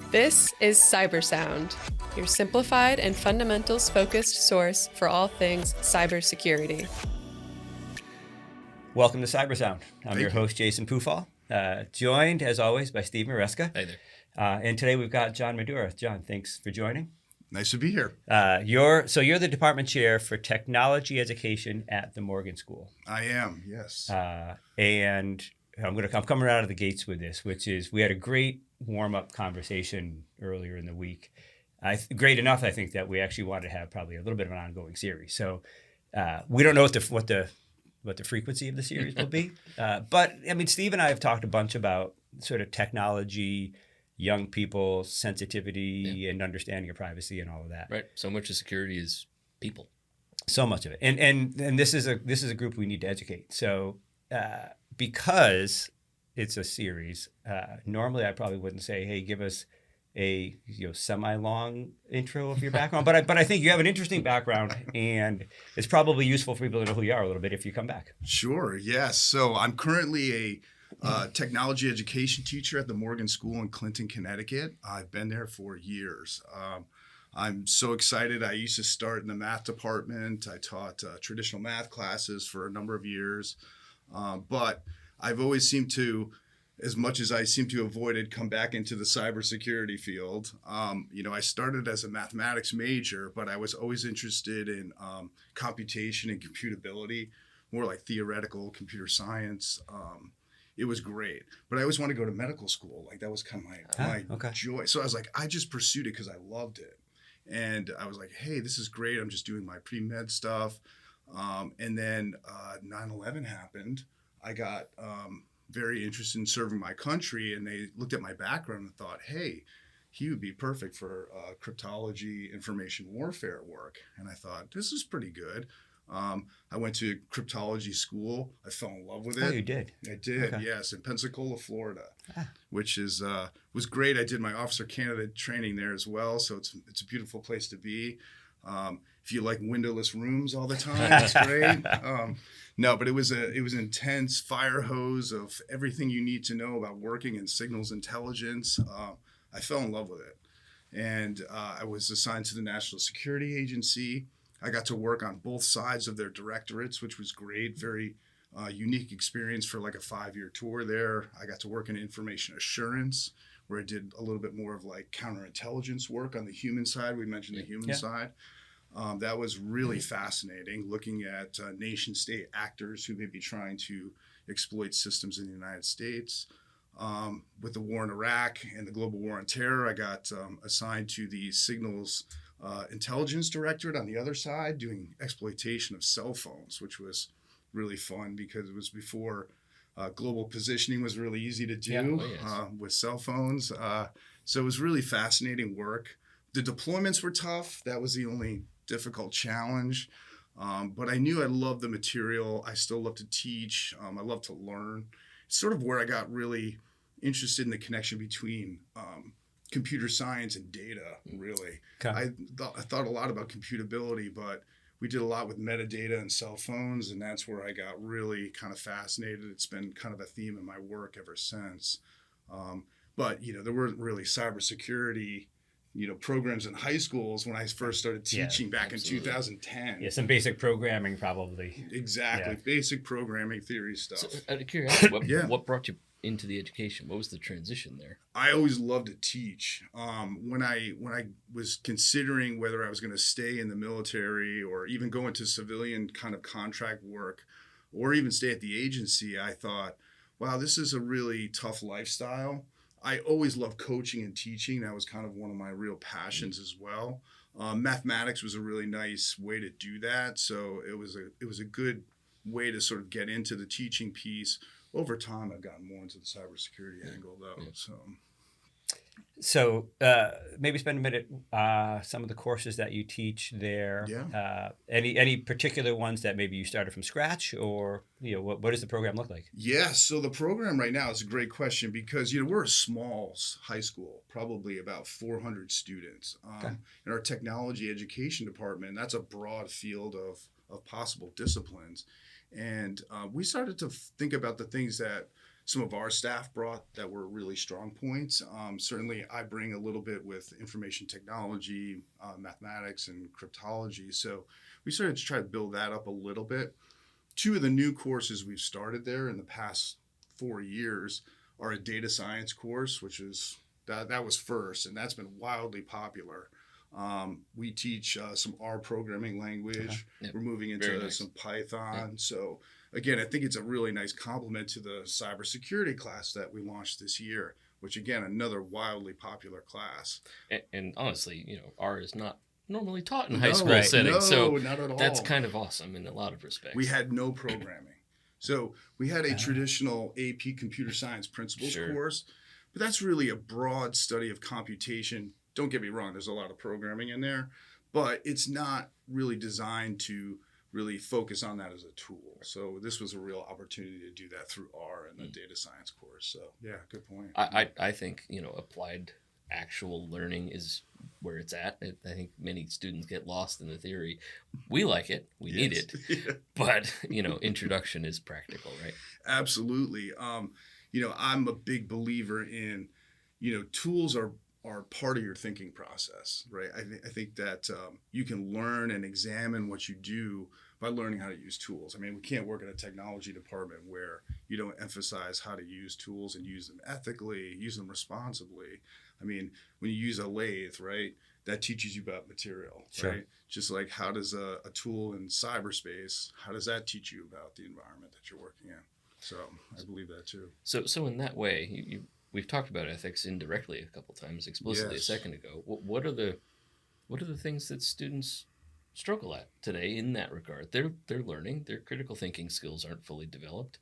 This is CyberSound, your simplified and fundamentals-focused source for all things cybersecurity. Welcome to CyberSound. I'm Thank your you. host, Jason Pufahl, joined, as always, by Steve Maresca. Hey there. And today we've got John Madura. John, thanks for joining. Nice to be here. You're the department chair for technology education at the Morgan School. I am, yes. And I'm coming out of the gates with this, which is we had a great warm-up conversation earlier in the week. Great enough, I think, that we actually wanted to have probably a little bit of an ongoing series. So we don't know what the frequency of the series will be. But I mean, Steve and I have talked a bunch about sort of technology, young people, sensitivity, and understanding of privacy and all of that. Right. So much of security is people. So much of it. And this is a group we need to educate. So because it's a series, normally I probably wouldn't say, hey, give us a semi-long intro of your background, but I think you have an interesting background, and it's probably useful for people to know who you are a little bit if you come back. Sure, yes. So I'm currently a technology education teacher at the Morgan School in Clinton, Connecticut. I've been there for years. I'm so excited. I used to start in the math department. I taught traditional math classes for a number of years, but I've always seemed to, as much as I seem to avoid it, come back into the cybersecurity field. I started as a mathematics major, but I was always interested in computation and computability, more like theoretical computer science. It was great, but I always wanted to go to medical school. Like that was kind of my joy. So I was like, I just pursued it because I loved it. And I was like, hey, this is great. I'm just doing my pre-med stuff. And then 9/11 happened. I got very interested in serving my country, and they looked at my background and thought, hey, he would be perfect for cryptology, information warfare work. And I thought, this is pretty good. I went to cryptology school. I fell in love with it. Oh, you did? I did, Okay. yes, in Pensacola, Florida, which is was great. I did my officer candidate training there as well, so it's a beautiful place to be. If you like windowless rooms all the time, it's great. No, but it was an intense fire hose of everything you need to know about working in signals intelligence. I fell in love with it, and I was assigned to the National Security Agency. I got to work on both sides of their directorates, which was great. Very unique experience for like a 5-year tour there. I got to work in information assurance, where I did a little bit more of like counterintelligence work on the human side. We mentioned the human side. That was really fascinating, looking at nation-state actors who may be trying to exploit systems in the United States. With the war in Iraq and the global war on terror, I got assigned to the Signals Intelligence Directorate on the other side, doing exploitation of cell phones, which was really fun because it was before global positioning was really easy to do with cell phones. So it was really fascinating work. The deployments were tough. That was the only difficult challenge. But I knew I loved the material. I still love to teach. I love to learn. It's sort of where I got really interested in the connection between computer science and data, really. Okay. I thought a lot about computability, but we did a lot with metadata and cell phones, and that's where I got really kind of fascinated. It's been kind of a theme in my work ever since. But, there weren't really cybersecurity programs in high schools when I first started teaching back in 2010. Yeah, some basic programming probably. Exactly. Yeah. Basic programming theory stuff. So, out of curiosity, Yeah. what brought you into the education? What was the transition there? I always loved to teach. When I was considering whether I was going to stay in the military or even go into civilian kind of contract work or even stay at the agency, I thought, wow, this is a really tough lifestyle. I always loved coaching and teaching. That was kind of one of my real passions as well. Mathematics was a really nice way to do that. So it was a good way to sort of get into the teaching piece. Over time, I've gotten more into the cybersecurity angle, though. So maybe spend a minute some of the courses that you teach there. Yeah. Any particular ones that maybe you started from scratch, or what does the program look like? Yeah, so the program right now is a great question because we're a small high school, probably about 400 students. In our technology education department, that's a broad field of possible disciplines. And we started to think about the things that some of our staff brought that were really strong points. Certainly, I bring a little bit with information technology, mathematics, and cryptology. So we started to try to build that up a little bit. Two of the new courses we've started there in the past 4 years are a data science course, which is that was first, and that's been wildly popular. We teach some R programming language. Okay. Yep. We're moving into some Python. Yep. So again, I think it's a really nice complement to the cybersecurity class that we launched this year, which again, another wildly popular class. And honestly, R is not normally taught in high school setting. No, so not at all. That's kind of awesome in a lot of respects. We had no programming. So we had a traditional AP computer science principles course, but that's really a broad study of computation. Don't get me wrong, there's a lot of programming in there, but it's not really designed to really focus on that as a tool. So this was a real opportunity to do that through R and the data science course. So yeah, good point. I think, applied actual learning is where it's at. I think many students get lost in the theory. We like it. We need it. Yeah. But, introduction is practical, right? Absolutely. I'm a big believer in, tools are part of your thinking process, right? I think that you can learn and examine what you do by learning how to use tools. I mean, we can't work in a technology department where you don't emphasize how to use tools and use them ethically, use them responsibly. I mean, when you use a lathe, right, that teaches you about material, right? Just like how does a tool in cyberspace, how does that teach you about the environment that you're working in? So I believe that too. So in that way, we've talked about ethics indirectly a couple times, explicitly a second ago. What are the things that students struggle at today in that regard? They're learning. Their critical thinking skills aren't fully developed.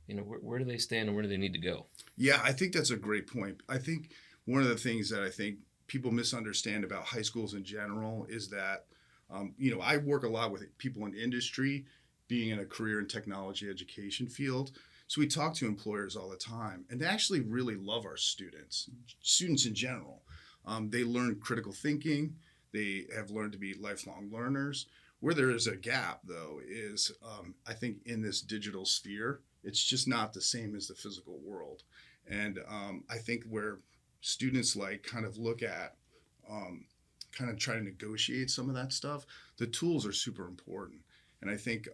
Where do they stand and where do they need to go? Yeah, I think that's a great point. I think one of the things that I think people misunderstand about high schools in general is that, I work a lot with people in industry, being in a career and technology education field. So we talk to employers all the time, and they actually really love our students in general. They learn critical thinking. They have learned to be lifelong learners. Where there is a gap, though, is I think in this digital sphere, it's just not the same as the physical world. And I think where students kind of look at kind of try to negotiate some of that stuff, the tools are super important. And I think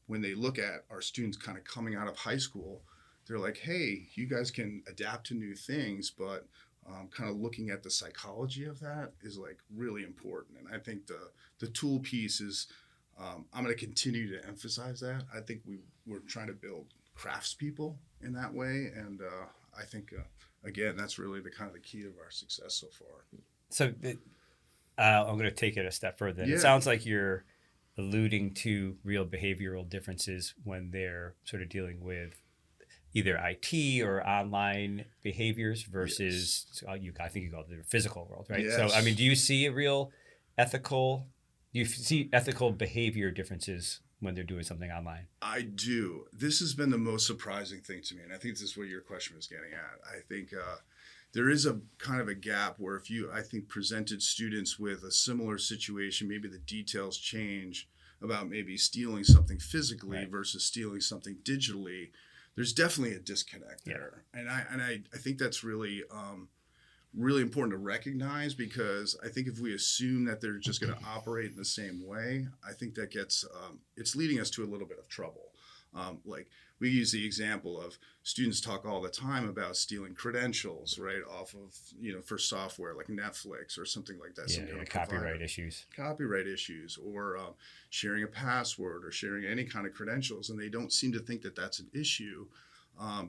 when they look at our students kind of coming out of high school, they're like, hey, you guys can adapt to new things, but kind of looking at the psychology of that is really important. And I think the tool piece is, I'm going to continue to emphasize that. I think we're trying to build craftspeople in that way. And I think, again, that's really the key of our success so far. So I'm going to take it a step further. Yeah. It sounds like you're alluding to real behavioral differences when they're sort of dealing with either IT or online behaviors versus, I think you call it the physical world, right? Yes. So, do you see ethical behavior differences when they're doing something online? I do. This has been the most surprising thing to me, and I think this is what your question was getting at. I think there is a kind of a gap where if you, I think, presented students with a similar situation, maybe the details change about maybe stealing something physically versus stealing something digitally, there's definitely a disconnect there. And I think that's really really important to recognize, because I think if we assume that they're just going to operate in the same way, I think that gets it's leading us to a little bit of trouble. We use the example of students talk all the time about stealing credentials, right, off of, for software like Netflix or something like that. Yeah, copyright issues. Copyright issues, or sharing a password or sharing any kind of credentials. And they don't seem to think that that's an issue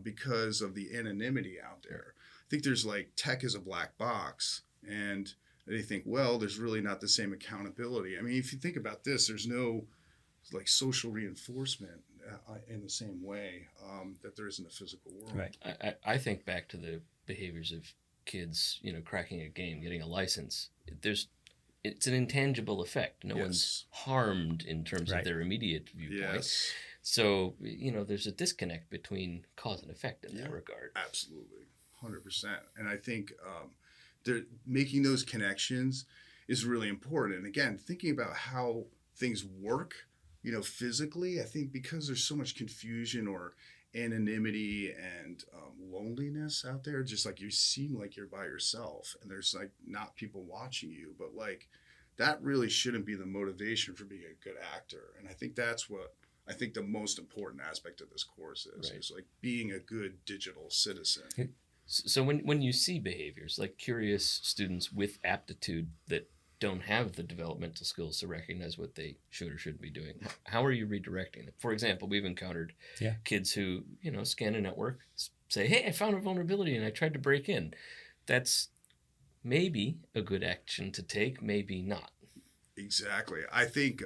because of the anonymity out there. I think there's tech is a black box, and they think, well, there's really not the same accountability. I mean, if you think about this, there's no social reinforcement in the same way that there is in the physical world. Right. I think back to the behaviors of kids, cracking a game, getting a license. It's an intangible effect. No one's harmed in terms of their immediate viewpoint. Yes. So, there's a disconnect between cause and effect in that regard. Absolutely. 100%. And I think making those connections is really important. And again, thinking about how things work, physically, I think because there's so much confusion or anonymity and loneliness out there. Just like you seem like you're by yourself and there's like not people watching you, but like that really shouldn't be the motivation for being a good actor. And I think that's what I think the most important aspect of this course is like being a good digital citizen. So when you see behaviors like curious students with aptitude that don't have the developmental skills to recognize what they should or shouldn't be doing, how are you redirecting them? For example, we've encountered kids who, scan a network, say, hey, I found a vulnerability and I tried to break in. That's maybe a good action to take, maybe not. Exactly. I think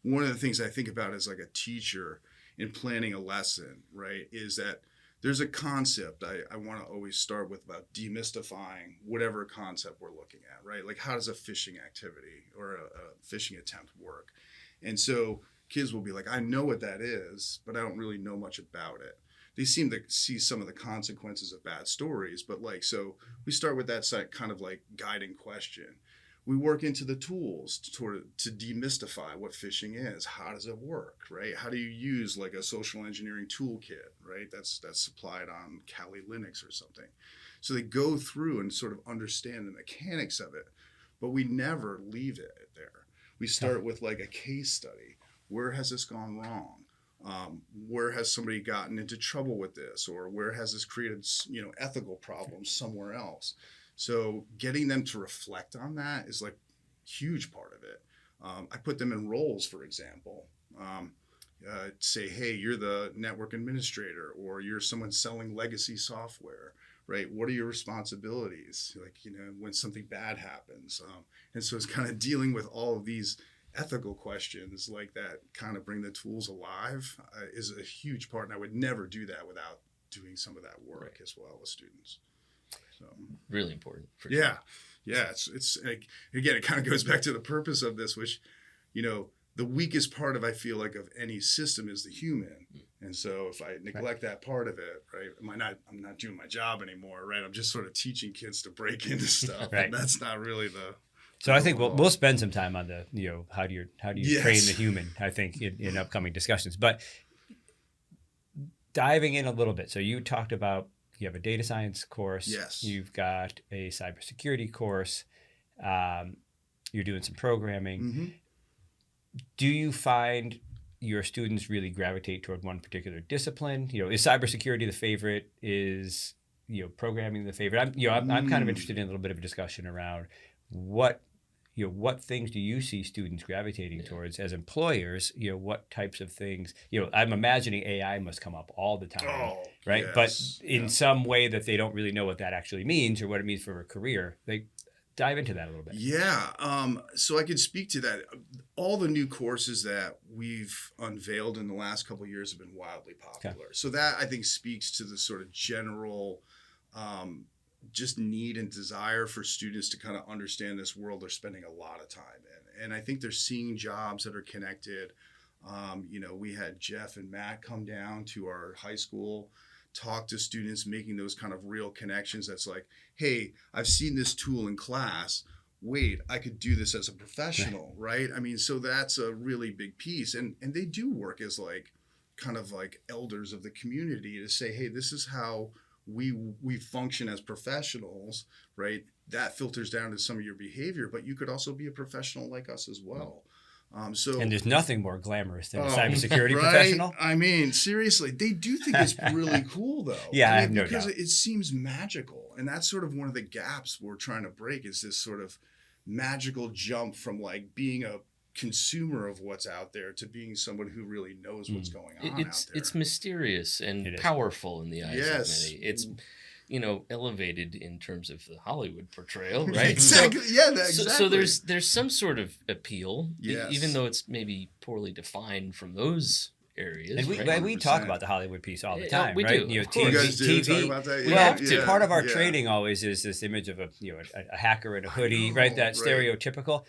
one of the things I think about as like a teacher in planning a lesson, right, is that there's a concept I want to always start with about demystifying whatever concept we're looking at, right? Like how does a phishing activity or a phishing attempt work? And so kids will be like, I know what that is, but I don't really know much about it. They seem to see some of the consequences of bad stories, but like, so we start with that kind of like guiding question. We work into the tools to demystify what phishing is. How does it work, right? How do you use like a social engineering toolkit, right? That's supplied on Kali Linux or something. So they go through and sort of understand the mechanics of it, but we never leave it there. We start with like a case study. Where has this gone wrong? Where has somebody gotten into trouble with this? Or where has this created, ethical problems somewhere else? So getting them to reflect on that is like a huge part of it. I put them in roles, for example. Say, hey, you're the network administrator or you're someone selling legacy software, right? What are your responsibilities? Like, when something bad happens. And so it's kind of dealing with all of these ethical questions like that kind of bring the tools alive is a huge part. And I would never do that without doing some of that work as well with students. So really important. Yeah. It's like, again, it kind of goes back to the purpose of this, which, the weakest part of, I feel like, of any system is the human. And so if I neglect that part of it, right, I'm not doing my job anymore, right? I'm just sort of teaching kids to break into stuff. Right. And that's not really the. So I think we'll spend some time on the, how do you train the human, I think, in upcoming discussions. But diving in a little bit. So you talked about, you have a data science course. Yes. You've got a cybersecurity course. You're doing some programming. Mm-hmm. Do you find your students really gravitate toward one particular discipline? Is cybersecurity the favorite? Is programming the favorite? I'm kind of interested in a little bit of a discussion around what things do you see students gravitating towards as employers? What types of things? I'm imagining AI must come up all the time, right? Yes. But in some way that they don't really know what that actually means or what it means for a career. They dive into that a little bit. Yeah. So I can speak to that. All the new courses that we've unveiled in the last couple of years have been wildly popular. Okay. So that, I think, speaks to the sort of general just need and desire for students to kind of understand this world they're spending a lot of time in. And I think they're seeing jobs that are connected. We had Jeff and Matt come down to our high school, talk to students, making those kind of real connections. That's like, hey, I've seen this tool in class. Wait, I could do this as a professional, right? I mean, so that's a really big piece. And they do work as like kind of like elders of the community to say, hey, this is how we function as professionals, right? That filters down to some of your behavior, but you could also be a professional like us as well. And there's nothing more glamorous than a cybersecurity professional. I mean, seriously, they do think it's really cool, though. Yeah, I have no because doubt. It seems magical, and that's sort of one of the gaps we're trying to break. Is this sort of magical jump from like being a consumer of what's out there to being someone who really knows what's going on out there. It's mysterious and powerful in the eyes of many. It's elevated in terms of the Hollywood portrayal, right? Exactly. Exactly. So there's some sort of appeal, yes. Even though it's maybe poorly defined from those areas. And we talk about the Hollywood piece all the time, we right? Do. You guys do talk about that? We have to. Part of our training always is this image of a hacker in a hoodie, right? That stereotypical.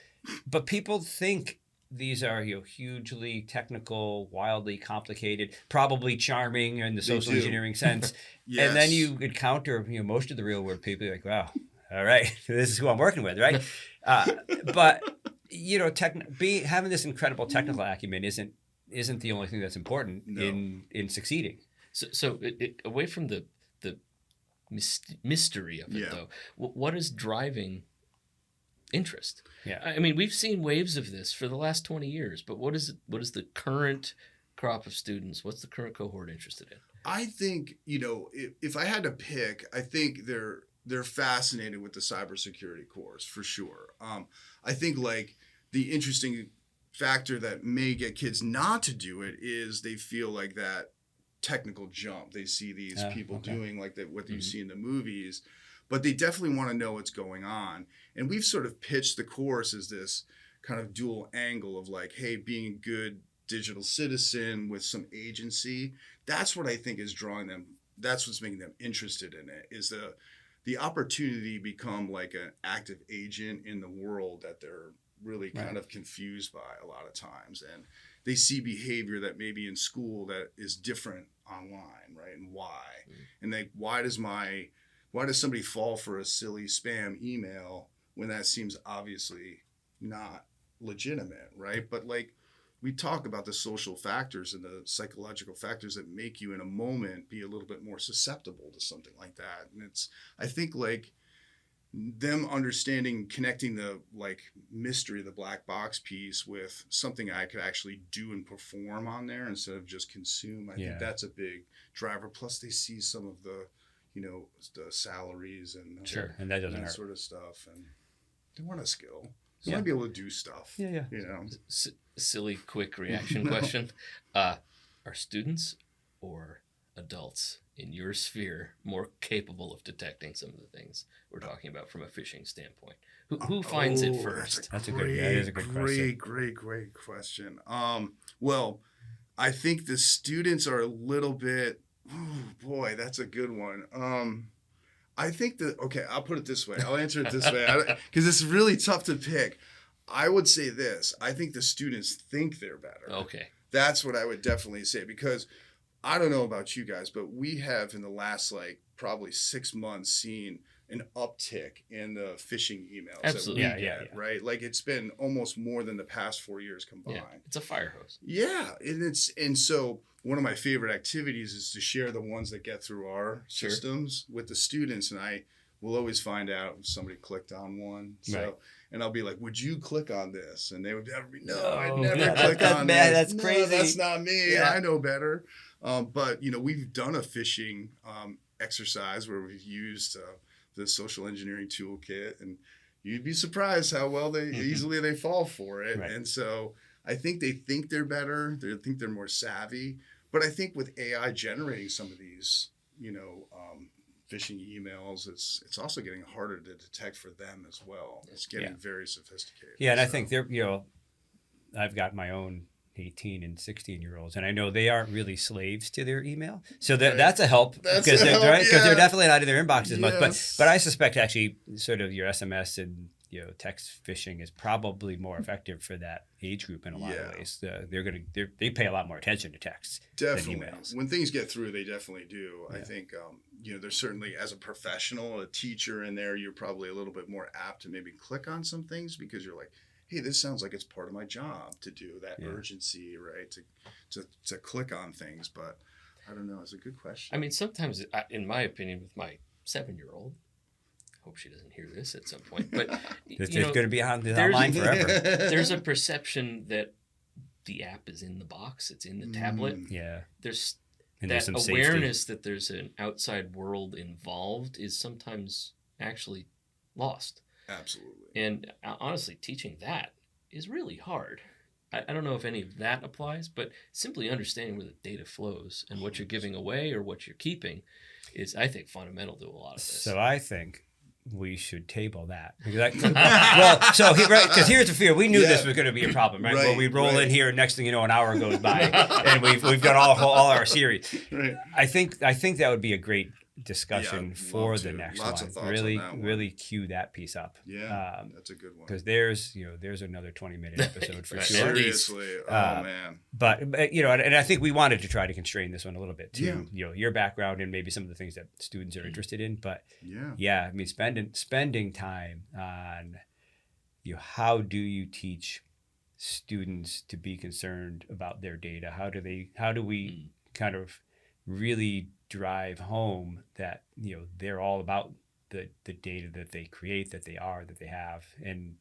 But people think these are hugely technical, wildly complicated, probably charming in the social engineering sense. Yes. And then you encounter most of the real world people. You're like, wow, all right, this is who I'm working with, right? But having this incredible technical acumen isn't the only thing that's important in succeeding. So away from the mystery of it, though, what is driving interest? Yeah. I mean, we've seen waves of this for the last 20 years, but what is the current crop of students? What's the current cohort interested in? I think, if I had to pick, I think they're fascinated with the cybersecurity course for sure. I think like the interesting factor that may get kids not to do it is they feel like that technical jump. They see these people doing like that, what you see in the movies, but they definitely want to know what's going on. And we've sort of pitched the course as this kind of dual angle of like, hey, being a good digital citizen with some agency. That's what I think is drawing them. That's what's making them interested in it, is the opportunity to become like an active agent in the world that they're really kind of confused by a lot of times. And they see behavior that maybe in school that is different online, right? And why? And why does somebody fall for a silly spam email when that seems obviously not legitimate, right? But like, we talk about the social factors and the psychological factors that make you in a moment be a little bit more susceptible to something like that. And I think like them understanding, connecting the like mystery, the black box piece with something I could actually do and perform on there instead of just consume. I think that's a big driver. Plus they see some of the, the salaries and and that doesn't hurt. Sort of stuff. And they want a skill. They want to be able to do stuff. Silly, quick reaction question. Are students or adults in your sphere more capable of detecting some of the things we're talking about from a phishing standpoint? Who finds it first? That is a good question. Great question. Well, I think the students are a little bit, boy, that's a good one. I think I'll put it this way. I'll answer it this way because it's really tough to pick. I would say this. I think the students think they're better. Okay. That's what I would definitely say, because I don't know about you guys, but we have in the last probably 6 months seen an uptick in the phishing emails. Absolutely. That we get, right? Like it's been almost more than the past 4 years combined. Yeah, it's a fire hose. Yeah. And so one of my favorite activities is to share the ones that get through our systems with the students. And I will always find out if somebody clicked on one. So, and I'll be like, would you click on this? And they would be, no, I'd never click on this. That's crazy. No, that's not me. Yeah. I know better. But, we've done a phishing exercise where we've used the social engineering toolkit, and you'd be surprised how well easily they fall for it. Right. And so I think they think they're better. They think they're more savvy. But I think with AI generating some of these, phishing emails, it's also getting harder to detect for them as well. It's getting very sophisticated. Yeah, and I think I've got my own 18 and 16-year-olds, and I know they aren't really slaves to their email, so that's a help, because they're definitely not in their inbox as much. But I suspect actually sort of your SMS and text phishing is probably more effective for that age group in a lot of ways. They pay a lot more attention to texts than emails. When things get through, they definitely do. I think there's certainly, as a professional, a teacher in there, you're probably a little bit more apt to maybe click on some things because you're like, hey, this sounds like it's part of my job to do that urgency, right? To click on things. But I don't know. It's a good question. I mean, sometimes, in my opinion, with my 7-year-old, hope she doesn't hear this at some point, but it's going to be online forever. There's a perception that the app is in the box, it's in the tablet. Yeah. There's some awareness safety. that there's an outside world involved is sometimes actually lost. Absolutely. And honestly, teaching that is really hard. I don't know if any of that applies, but simply understanding where the data flows and what you're giving away or what you're keeping is, I think, fundamental to a lot of this. So I think we should table that. Because here's the fear. We knew this was going to be a problem, right? Well, we roll in here, next thing you know, an hour goes by, and we've done all our series. Right. I think that would be a great discussion for the next Lots one. Of thoughts really, on that one. really cue that piece up. Yeah, that's a good one. Because there's another 20-minute episode for sure. Seriously, man. But and I think we wanted to try to constrain this one a little bit to your background and maybe some of the things that students are interested in. But I mean, spending time on how do you teach students to be concerned about their data? How do we kind of really drive home that, they're all about the data that they create, that they have, and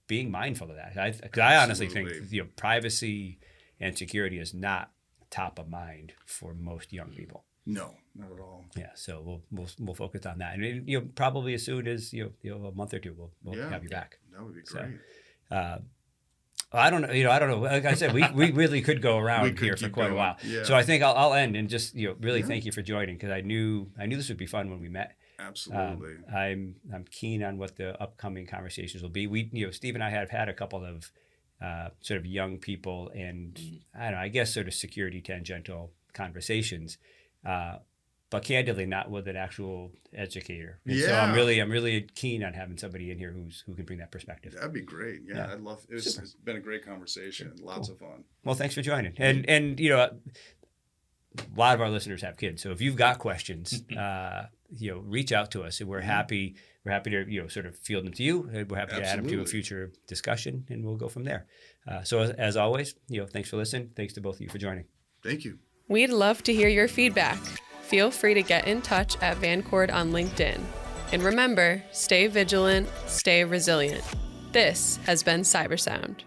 being mindful of that. Because I honestly think, privacy and security is not top of mind for most young people. No, not at all. Yeah, so we'll focus on that, and probably as soon as a month or two, we'll have you back. That would be great. So, I don't know. I don't know. Like I said, we really could go around here for quite a while. Yeah. So I think I'll end and just really thank you for joining, because I knew this would be fun when we met. Absolutely. I'm keen on what the upcoming conversations will be. We Steve and I have had a couple of sort of young people and I don't know, I guess sort of security tangential conversations. But candidly, not with an actual educator. And so I'm really keen on having somebody in here who can bring that perspective. That'd be great. Yeah. I'd love. It's been a great conversation. Lots of fun. Well, thanks for joining. And a lot of our listeners have kids, so if you've got questions, reach out to us, and we're happy to sort of field them to you. And we're happy to add them to a future discussion, and we'll go from there. So as always, thanks for listening. Thanks to both of you for joining. Thank you. We'd love to hear your feedback. Feel free to get in touch at Vancord on LinkedIn. And remember, stay vigilant, stay resilient. This has been CyberSound.